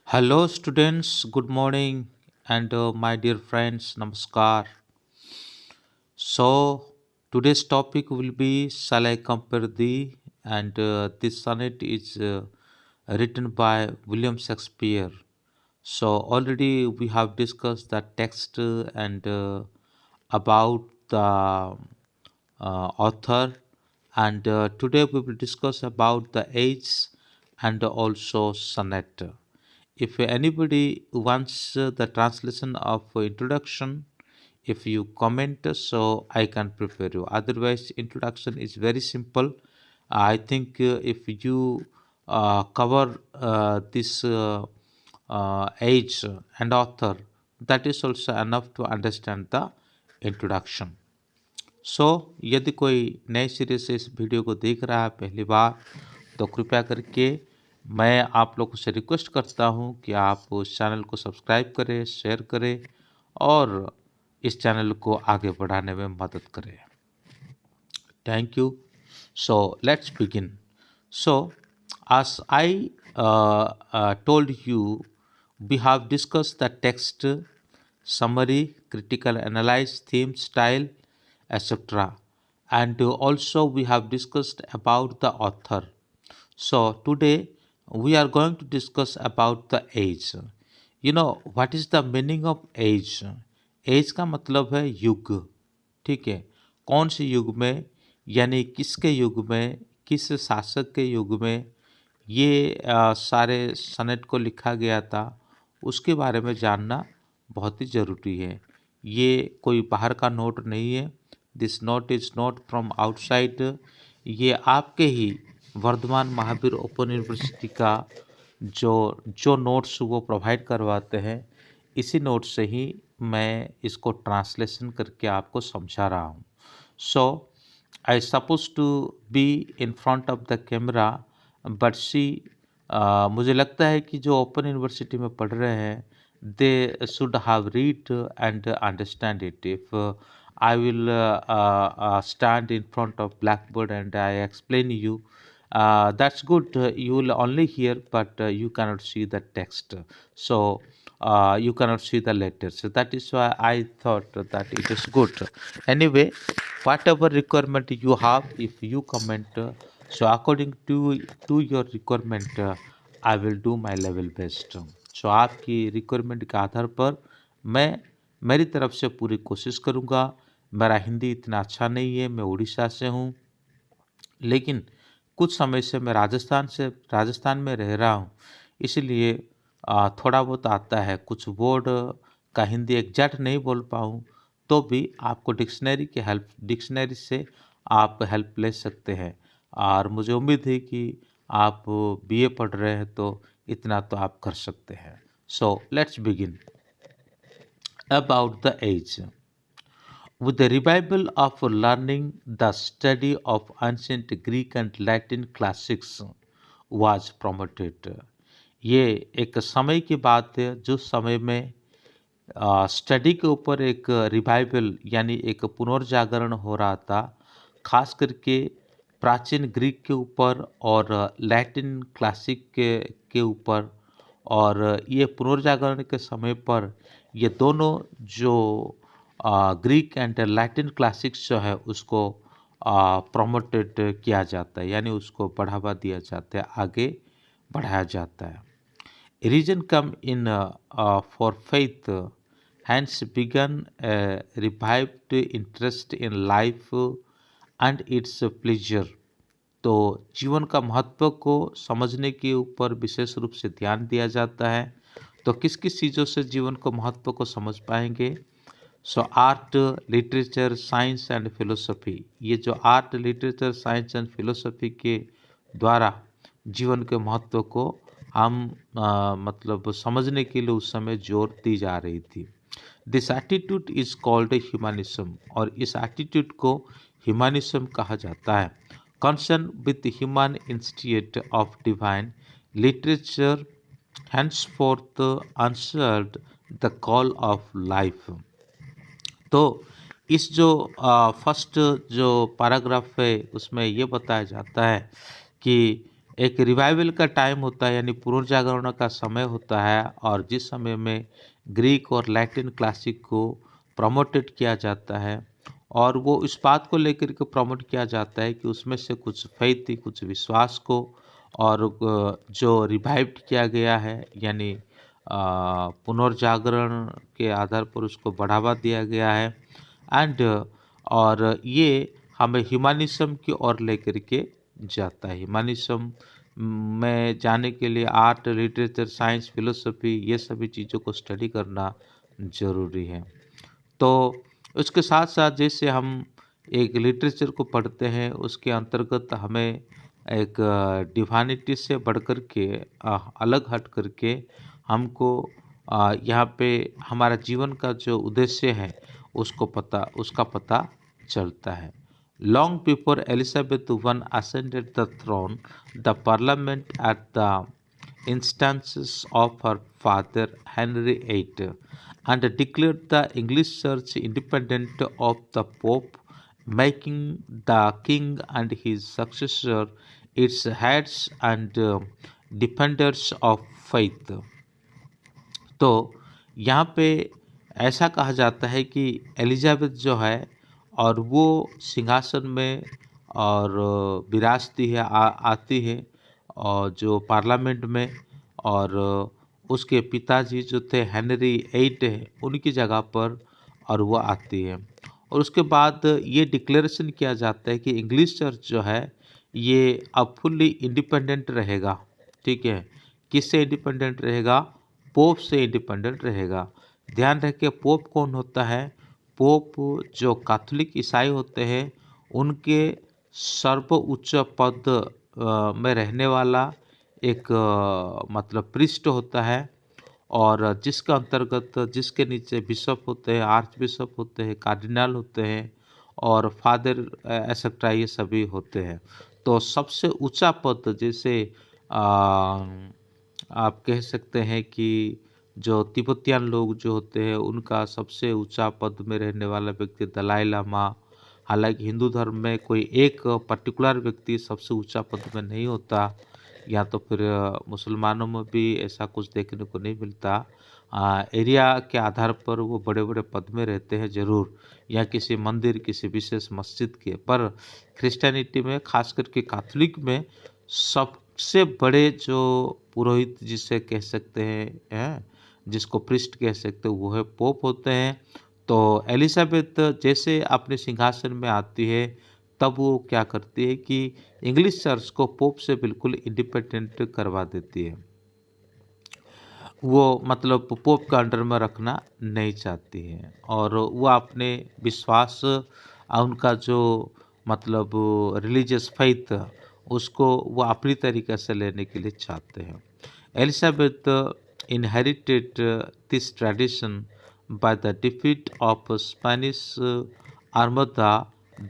Hello, students. Good morning, and my dear friends, Namaskar. So, today's topic will be Shall I Compare Thee? And this sonnet is written by William Shakespeare. So, already we have discussed the text and about the author, and today we will discuss about the age and also sonnet. If anybody wants the translation of introduction, if you comment, so I can prepare you. Otherwise, introduction is very simple. I think if you cover this age and author, that is also enough to understand the introduction. सो यदि कोई नए सिरे से इस video को देख रहा है पहली बार, तो कृपया करके मैं आप लोगों से रिक्वेस्ट करता हूं कि आप उस चैनल को सब्सक्राइब करें, शेयर करें और इस चैनल को आगे बढ़ाने में मदद करें। Thank you. So let's begin. So as I told you, we have discussed the text, summary, critical analyze, theme, style, etc. And also we have discussed about the author. So today we are going to discuss about the age. You know what is the meaning of age? Age का मतलब है युग। ठीक है, कौन से युग में, यानी किसके युग में, किस शासक के युग में ये सारे सनेट को लिखा गया था, उसके बारे में जानना बहुत ही ज़रूरी है। ये कोई बाहर का नोट नहीं है। This note is not from outside. ये आपके ही वर्धमान महावीर ओपन यूनिवर्सिटी का जो जो नोट्स वो प्रोवाइड करवाते हैं, इसी नोट से ही मैं इसको ट्रांसलेशन करके आपको समझा रहा हूँ। So I suppose to be in front of the camera, but see मुझे लगता है कि जो ओपन यूनिवर्सिटी में पढ़ रहे हैं, they should have read and understand it. If I will stand in front of blackboard and I explain you. That's good. You will only hear, but you cannot see the text. So you cannot see the letters. So that is why I thought that it is good. Anyway, whatever requirement you have, if you comment, so according to your requirement, I will do my level best. So आपकी requirement के आधार पर मैं मेरी तरफ से पूरी कोशिश करूँगा। मेरा हिंदी इतना अच्छा नहीं है, मैं उड़ीसा से हूँ, लेकिन कुछ समय से मैं राजस्थान में रह रहा हूँ, इसलिए थोड़ा बहुत आता है। कुछ वर्ड का हिंदी एग्जैक्ट नहीं बोल पाऊँ, तो भी आपको डिक्शनरी से आप हेल्प ले सकते हैं। और मुझे उम्मीद है कि आप बीए पढ़ रहे हैं, तो इतना तो आप कर सकते हैं। So let's begin about the age. With the revival of learning, the study of ancient Greek and Latin classics was promoted. ये एक समय की बात है, जो समय में स्टडी के ऊपर एक रिवाइवल यानी एक पुनर्जागरण हो रहा था, खास करके प्राचीन ग्रीक के ऊपर और लैटिन क्लासिक के ऊपर। और ये पुनर्जागरण के समय पर ये दोनों जो ग्रीक एंड लैटिन क्लासिक्स जो है, उसको प्रमोटेड किया जाता है, यानी उसको बढ़ावा दिया जाता है, आगे बढ़ाया जाता है। Religion come in for faith, hence began a revived interest in life and its pleasure। तो जीवन का महत्व को समझने के ऊपर विशेष रूप से ध्यान दिया जाता है। तो किस किस चीज़ों से जीवन को महत्व को समझ पाएंगे? So art, literature, science and philosophy. ये जो art, literature, science and philosophy के द्वारा जीवन के महत्व को हम मतलब समझने के लिए उस समय जोर दी जा रही थी। This attitude is called humanism, और इस एटीट्यूड को ह्यूमनिज्म कहा जाता है। Concern with human institute of divine literature henceforth answered the call of life। तो इस जो फर्स्ट जो पैराग्राफ है, उसमें ये बताया जाता है कि एक रिवाइवल का टाइम होता है, यानी पुनर्जागरण का समय होता है, और जिस समय में ग्रीक और लैटिन क्लासिक को प्रमोटेड किया जाता है, और वो इस बात को लेकर के प्रमोट किया जाता है कि उसमें से कुछ फेथ, कुछ विश्वास को, और जो रिवाइव्ड किया गया है, यानी पुनर्जागरण के आधार पर उसको बढ़ावा दिया गया है। एंड और ये हमें ह्यूमनिज्म की ओर लेकर के जाता है। ह्यूमनिज्म में जाने के लिए आर्ट, लिटरेचर, साइंस, फिलोसफी, ये सभी चीज़ों को स्टडी करना ज़रूरी है। तो उसके साथ साथ जैसे हम एक लिटरेचर को पढ़ते हैं, उसके अंतर्गत हमें एक डिवानिटी से बढ़ कर के अलग हट करके हमको यहाँ पे हमारा जीवन का जो उद्देश्य है उसका पता चलता है। Long before Elizabeth one ascended the throne, the parliament at the instances of her father Henry VIII and declared the English Church independent of the Pope, making the king and his successor its heads and defenders of faith। तो यहाँ पे ऐसा कहा जाता है कि Elizabeth जो है, और वो सिंहासन में और विराजती है, आती है, और जो पार्लियामेंट में, और उसके पिताजी जो थे हेनरी एट है, उनकी जगह पर, और वो आती है। और उसके बाद ये डिक्लेरेशन किया जाता है कि इंग्लिश चर्च जो है ये अब फुल्ली इंडिपेंडेंट रहेगा। ठीक है, किससे इंडिपेंडेंट रहेगा? पोप से इंडिपेंडेंट रहेगा। ध्यान रखिए, पोप कौन होता है? पोप जो कैथोलिक ईसाई होते हैं उनके सर्वोच्च पद में रहने वाला एक मतलब प्रीस्ट होता है, और जिसका अंतर्गत, जिसके नीचे बिशप होते हैं, आर्च बिशप होते हैं, कार्डिनल होते हैं, और फादर एक्सेट्रा ये सभी होते हैं। तो सबसे ऊंचा पद, जैसे आप कह सकते हैं कि जो तिब्बतियन लोग जो होते हैं उनका सबसे ऊंचा पद में रहने वाला व्यक्ति दलाई लामा। हालांकि हिंदू धर्म में कोई एक पर्टिकुलर व्यक्ति सबसे ऊंचा पद में नहीं होता, या तो फिर मुसलमानों में भी ऐसा कुछ देखने को नहीं मिलता। एरिया के आधार पर वो बड़े बड़े पद में रहते हैं ज़रूर, या किसी मंदिर, किसी विशेष मस्जिद के। पर क्रिश्चियनिटी में, खास करके कैथोलिक में, सबसे बड़े जो पुरोहित जिसे कह सकते हैं, जिसको प्रिस्ट कह सकते हैं, वो है पोप होते हैं। तो एलिजाबेथ जैसे अपने सिंहासन में आती है, तब वो क्या करती है कि इंग्लिश चर्च को पोप से बिल्कुल इंडिपेंडेंट करवा देती है। वो मतलब पोप का अंडर में रखना नहीं चाहती है, और वो अपने विश्वास, उनका जो मतलब रिलीजियस फेथ, उसको वो अपनी तरीके से लेने के लिए चाहते हैं। Elizabeth inherited this tradition by the defeat of a Spanish armada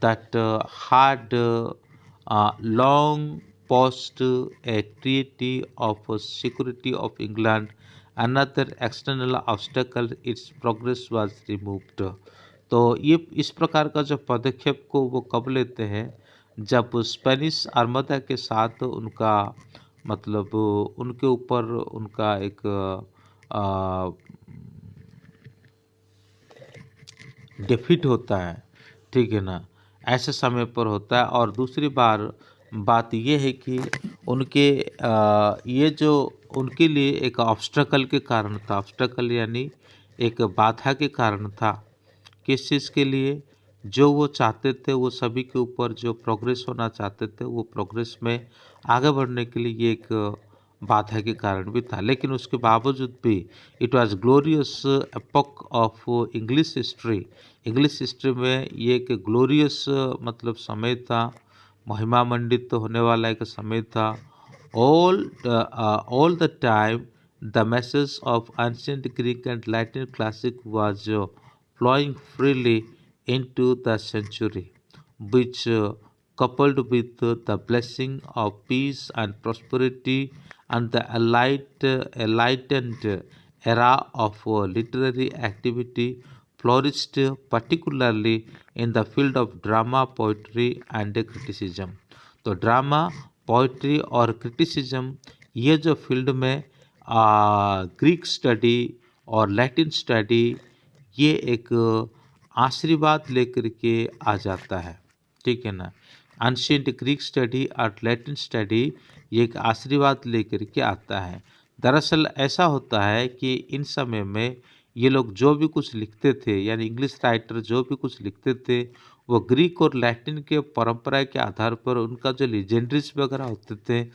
that had long posed a treaty of security of England. Another external obstacle, its progress was removed। तो ये इस प्रकार का जो पदक्षेप को वो कब लेते हैं? जब स्पेनिश आर्मदा के साथ उनका मतलब उनके ऊपर उनका एक डिफीट होता है। ठीक है ना, ऐसे समय पर होता है। और दूसरी बात ये है कि उनके ये जो उनके लिए एक ऑब्स्टेकल के कारण था। ऑब्स्टेकल यानी एक बाधा के कारण था। किस चीज़ के लिए? जो वो चाहते थे, वो सभी के ऊपर जो प्रोग्रेस होना चाहते थे, वो प्रोग्रेस में आगे बढ़ने के लिए ये एक बाधा के कारण भी था। लेकिन उसके बावजूद भी it was glorious epoch of English history. English history में ये एक ग्लोरियस मतलब समय था, महिमा मंडित तो होने वाला एक समय था। All the time the message of ancient Greek and Latin classic was flowing freely into the century, which coupled with the blessing of peace and prosperity and the enlightened era of literary activity, flourished particularly in the field of drama, poetry and criticism। तो drama, poetry और criticism, ये जो field में Greek study और Latin study, ये एक आशीर्वाद लेकर के आ जाता है, ठीक है ना। एंशिएंट ग्रीक स्टडी और लैटिन स्टडी ये एक आशीर्वाद लेकर के आता है। दरअसल ऐसा होता है कि इन समय में ये लोग जो भी कुछ लिखते थे, यानी इंग्लिश राइटर जो भी कुछ लिखते थे, वो ग्रीक और लैटिन के परंपरा के आधार पर उनका जो लीजेंडरीज वगैरह होते थे,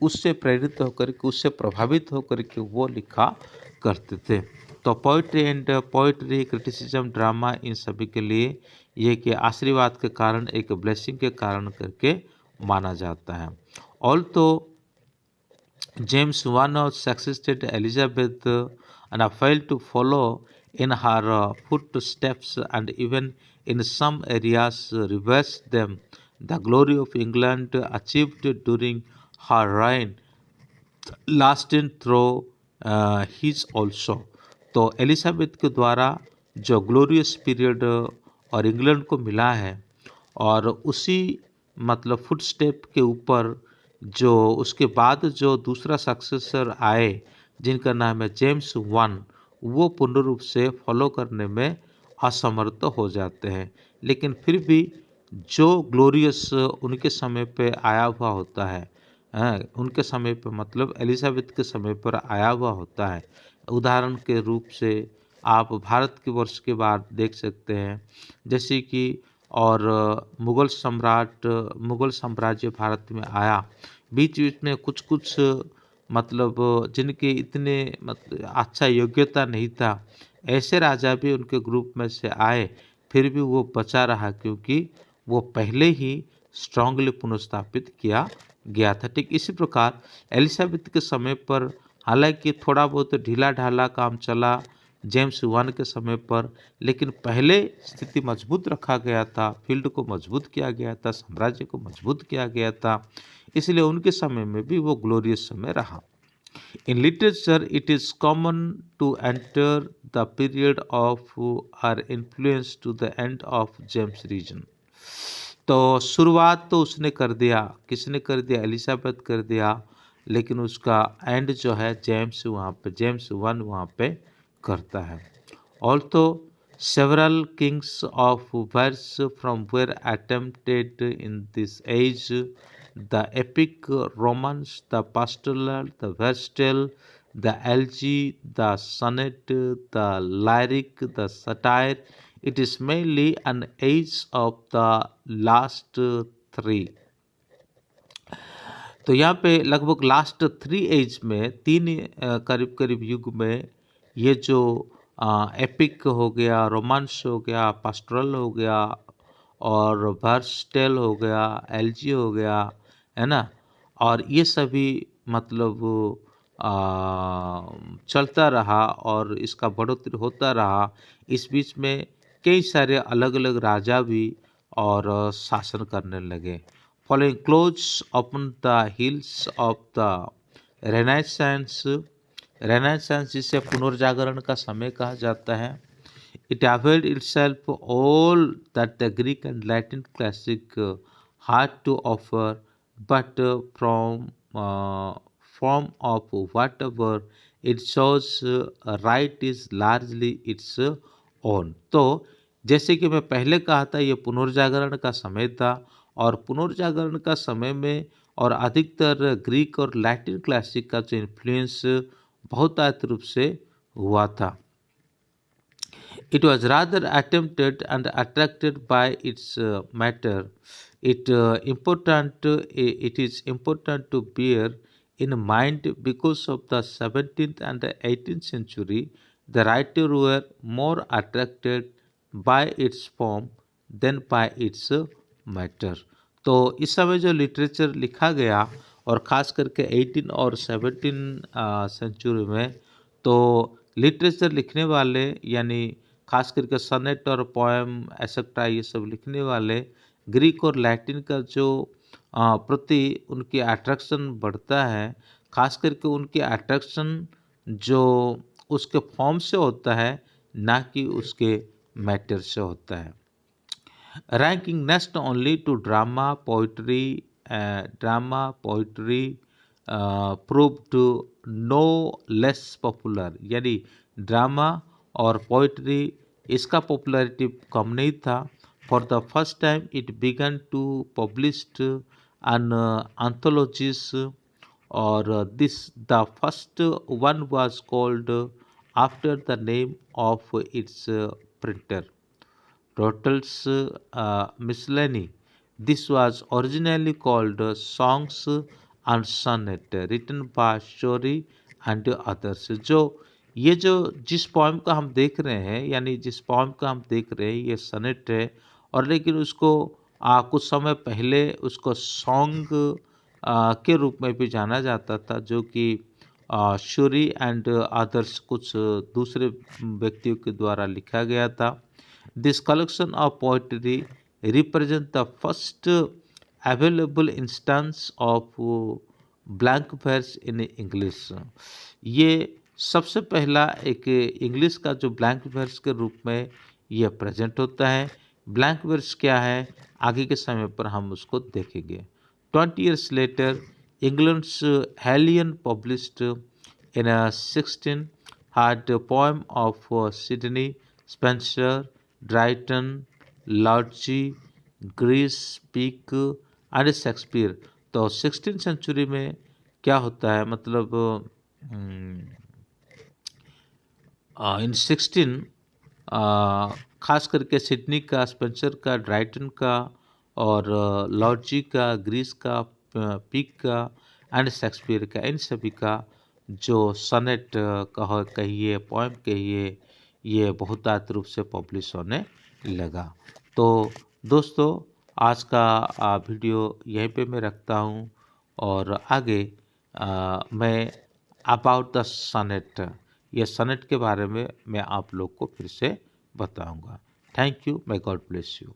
उससे प्रेरित होकर के, उससे प्रभावित होकर के वो लिखा करते थे। तो पोइट्री क्रिटिसिज्म ड्रामा, इन सभी के लिए ये कि आशीर्वाद के कारण, एक ब्लेसिंग के कारण करके माना जाता है। Also James I succeeded Elizabeth and failed to follow in her footsteps, and even in some areas reversed them. The glory of England achieved during her reign lasted through his also. तो Elizabeth के द्वारा जो glorious period और England को मिला है, और उसी मतलब फुटस्टेप के ऊपर जो उसके बाद जो दूसरा सक्सेसर आए, जिनका नाम है जेम्स वन, वो पूर्ण रूप से फॉलो करने में असमर्थ हो जाते हैं। लेकिन फिर भी जो ग्लोरियस उनके समय पे आया हुआ होता है, उनके समय पे मतलब एलिजाबेथ के समय पर आया हुआ होता है। उदाहरण के रूप से आप भारत के वर्ष के बाद देख सकते हैं, जैसे कि और मुगल साम्राज्य भारत में आया, बीच बीच में कुछ कुछ मतलब जिनके इतने मतलब अच्छा योग्यता नहीं था, ऐसे राजा भी उनके ग्रुप में से आए, फिर भी वो बचा रहा, क्योंकि वो पहले ही स्ट्रांगली पुनर्स्थापित किया गया था। ठीक इसी प्रकार एलिजाबेथ के समय पर हालांकि थोड़ा बहुत ढीला ढाला काम चला जेम्स वन के समय पर, लेकिन पहले स्थिति मजबूत रखा गया था, फील्ड को मजबूत किया गया था, साम्राज्य को मजबूत किया गया था, इसलिए उनके समय में भी वो ग्लोरियस समय रहा। In literature, it is common to enter the period of our influence to the end of James region. तो शुरुआत तो उसने कर दिया, किसने कर दिया? एलिजाबेथ कर दिया, लेकिन उसका एंड जो है जेम्स वहाँ पे, जेम्स वन वहाँ पे करता है। Also several kings of verse from were attempted in this age: the epic romance, the pastoral, the vestal, the elegy, the sonnet, the lyric, the satire. It is mainly an age of the last three. तो यहाँ पे लगभग last 3 as में, तीन करीब करीब युग में, ये जो एपिक हो गया, रोमांस हो गया, पास्टोरल हो गया, और वर्सटेल हो गया, एलजी हो गया, है ना, और ये सभी मतलब चलता रहा और इसका बढ़ोतरी होता रहा। इस बीच में कई सारे अलग अलग राजा भी और शासन करने लगे। Following close upon the heels of the Renaissance, renaissance जिसे पुनर्जागरण का समय कहा जाता है, it availed itself all that the Greek and Latin classic had to offer, but form of whatever it shows right is largely its own. तो जैसे कि मैं पहले कहा था, ये पुनर्जागरण का समय था, और पुनर्जागरण का समय में और अधिकतर ग्रीक और लैटिन क्लासिक का जो इन्फ्लुएंस बहुतायत रूप से हुआ था। It was rather attempted and attracted by its matter. It is important to bear in mind because of the 17th and the 18th century, the writers were more attracted by its form than by its matter. तो इस समय जो literature लिखा गया, और ख़ास करके 18 और 17 सेंचुरी में, तो लिटरेचर लिखने वाले, यानी खास करके सनेट और पोएम एसेट्रा, ये सब लिखने वाले ग्रीक और लैटिन का जो प्रति उनकी अट्रैक्शन बढ़ता है, खास करके उनकी अट्रैक्शन जो उसके फॉर्म से होता है, ना कि उसके मैटर से होता है। Ranking next only to drama, poetry, drama poetry proved no less popular, यानी ड्रामा और पोइट्री इसका पॉपुलैरिटी कम नहीं था. For the first time it began to published an anthologies, और this the first one was called after the name of its printer, Rottel's Miscellany. This was originally called Songs and Sonnet, written by Shorey and others. जो जिस poem का हम देख रहे हैं, यानी जिस पोएम का हम देख रहे हैं, ये सनेट है. और लेकिन उसको कुछ समय पहले उसको सॉन्ग के रूप में भी जाना जाता था, जो कि शोरी एंड अदर्स कुछ दूसरे व्यक्तियों के द्वारा लिखा गया था. This collection of poetry represent the first available instance of blank verse in English. ये सबसे पहला एक इंग्लिश का जो ब्लैंक वर्स के रूप में ये प्रेजेंट होता है. ब्लैंक वर्स क्या है, आगे के समय पर हम उसको देखेंगे. 20 years later, England's Hellion published in a 16 had a poem of Sidney Spencer, Drayton, Lodge, Greece, Peake and Shakespeare. तो 16th सेंचुरी में क्या होता है, मतलब इन 16 खास करके सिडनी का, स्पेंसर का, ड्राइटन का और लॉर्जी का, ग्रीस का, पीक का एंड शेक्सपियर का, इन सभी का जो सनेट कहिए, पोएम कहिए, ये बहुतायत रूप से पब्लिश होने लगा. तो दोस्तों, आज का वीडियो यहीं पे मैं रखता हूँ, और आगे मैं अबाउट द सनेट, ये सनेट के बारे में मैं आप लोग को फिर से बताऊंगा. Thank you. may God bless you.